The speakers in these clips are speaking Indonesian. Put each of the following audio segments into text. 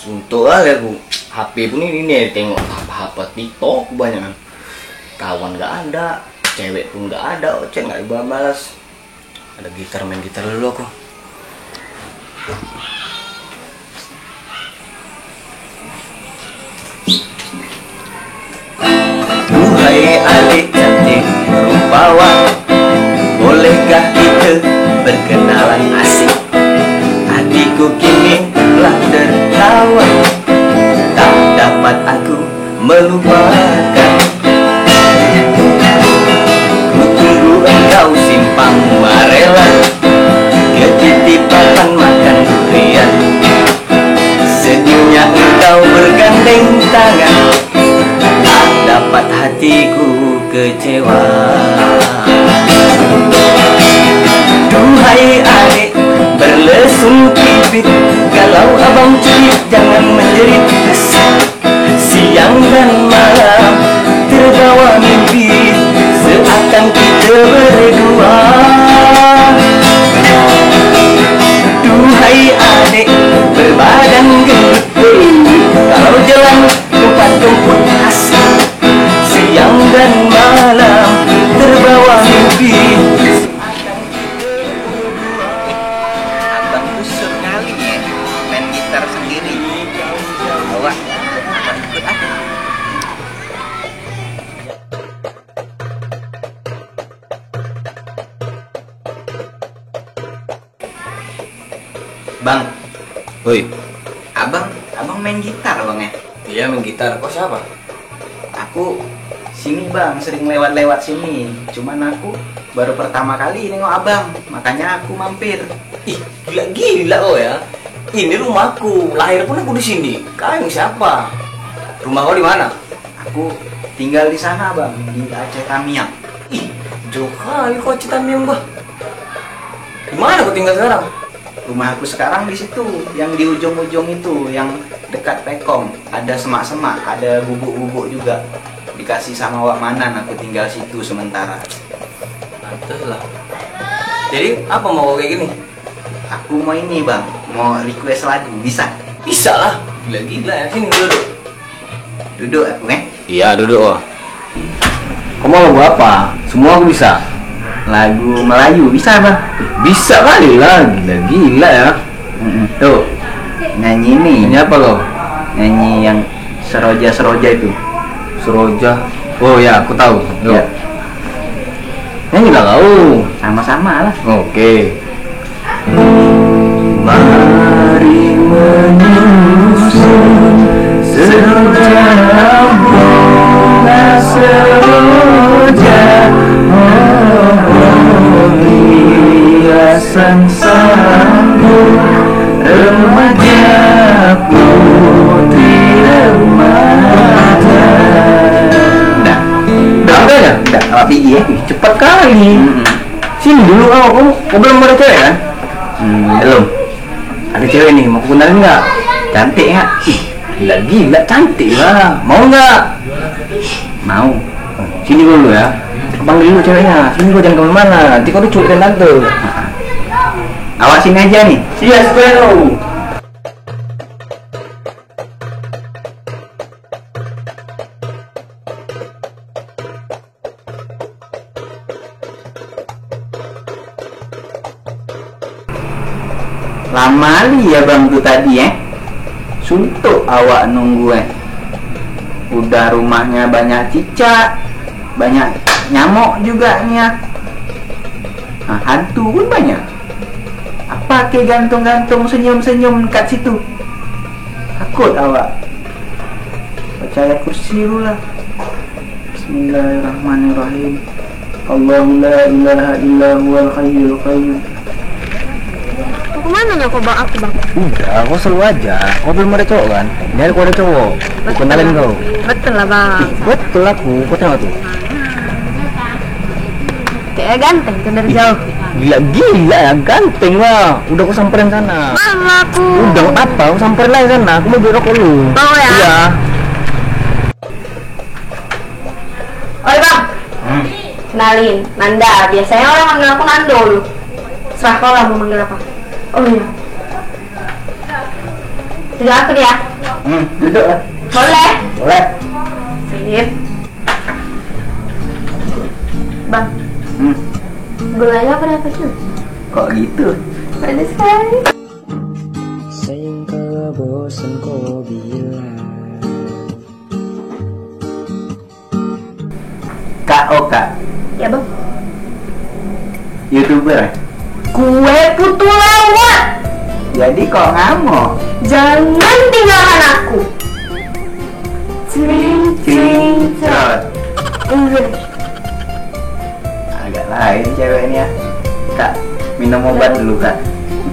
Untuk lah aku HP pun ini nih tengok apa TikTok kebanyakan. Kawan nggak ada, cewek pun nggak ada, chat nggak dibalas. Ada gitar, main gitar dulu aku. Duhai adik cantik rupawan, bolehkah kita berkenalan asik? Hatiku kini telah tertawa, tak dapat aku melupakan. Ku tunggu engkau simpang marela, ketitipan makan durian. Sedihnya engkau bergandeng tangan, tak dapat hatiku kecewa. Duhai adik berlesung kibit, kalau abang cuit jangan menjerit. Siang dan malam terbawa mimpi, seakan kita berdua. Duhai adik berbadan gendut, kalau jalan tempat jemput asik. Siang dan malam terbawa mimpi, seakan kita berdua. Abang tuh sekali ya main gitar sendiri. Awak abang ikut ah. Bang, woi. Abang main gitar bang ya? Iya main gitar. Kok siapa? Aku sini bang, sering lewat-lewat sini. Cuman aku baru pertama kali nengok abang, makanya aku mampir. Ih, gila oh ya. Ini rumahku, lahir pun aku di sini. Kalian siapa? Rumah kau di mana? Aku tinggal di sana bang, di Aceh Tamiang. Ih, jauh kali kau Aceh Tamiang, bah. Di mana kau tinggal sekarang? Rumah aku sekarang di situ, yang di ujung-ujung itu, yang dekat Pekong. Ada semak-semak, ada gubuk-gubuk juga. Dikasih sama Wak Manan, aku tinggal situ sementara. Pantes lah. Jadi apa mau kau kayak gini? Aku mau ini bang, mau request lagu, bisa? Bisa lah. Gila ya. Sini duduk. Duduk aku Iya duduk. Oh. Kamu mau lagu apa? Semua aku bisa. Lagu Melayu, bisa bang? Bisa kali lah. Gila ya. Tuh, nyanyi ini. Ini apa kau? Nyanyi yang seroja-seroja itu. Seroja. Oh ya, aku tahu. Yuk. Ya. Nyanyi lah kau. Sama-sama lah. Oke. Mari menyusun seroja bunga seroja, hiasan sambut remaja, putri remaja. Udah ya? Udah, apa pergi ya? Cepat kali. Sini dulu kau belum ada cewek kan? Belum. Ada cewek nih, mau aku kenalin nggak? Cantik nggak? Gila cantik lah. Mau nggak? Mau. Sini dulu ya. Panggil dulu ceweknya. Sini kau jangan kemana-mana. Nanti kau dicuekin tante. Awak sini aja nih. Yes, bro. Lama li ya bang tuh tadi suntuk awak nunggu Udah rumahnya banyak cicak, banyak nyamuk juga nya. Nah, hantu pun banyak. Apa ke gantung-gantung senyum-senyum kat situ? Takut awak. Percaya kursi dulu lah. Bismillahirrahmanirrahim. Allahu la ilaha illa huwal hayyul qayyum. Kemana nya kau bawa aku bang? Udah, kau selalu aja. Kau belum ada cowok kan? Ini aku ada cowok. Aku kenalin kau. Betul lah bang. Betul aku. Kau tengok tuh. Kayak ganteng tuh dari jauh. Gila ya, ganteng lah. Udah aku samperin sana. Mana aku? Udah apa? Aku samperin lagi sana. Aku mau belok dulu. Bawa ya? Iya. Oi bang. Kenalin, Nanda. Biasanya orang manggil aku Nando lu. Serah kau lah mau manggil apa. Oh iya. Sudah aku dia. Duduk lah. Boleh? Boleh. Sip. Bang, Hmm. gulanya berapa sih? Kok gitu? Banyak sekali. Sayang kalau bosan kau bilang. Kak Oka, Ya bang. YouTuber. Gue putu lewat. Jadi kok ngamuk? Jangan tinggalkan aku. Cing cing Cerot. cing. Agak lain ceweknya. Kak, minum obat dulu kak.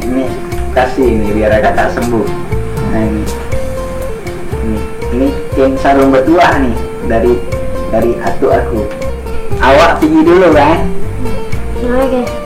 Ini kasih ini biar kakak sembuh. Nah ini kain sarung bertuah nih dari atu aku. Awak pergi dulu kan? Oke.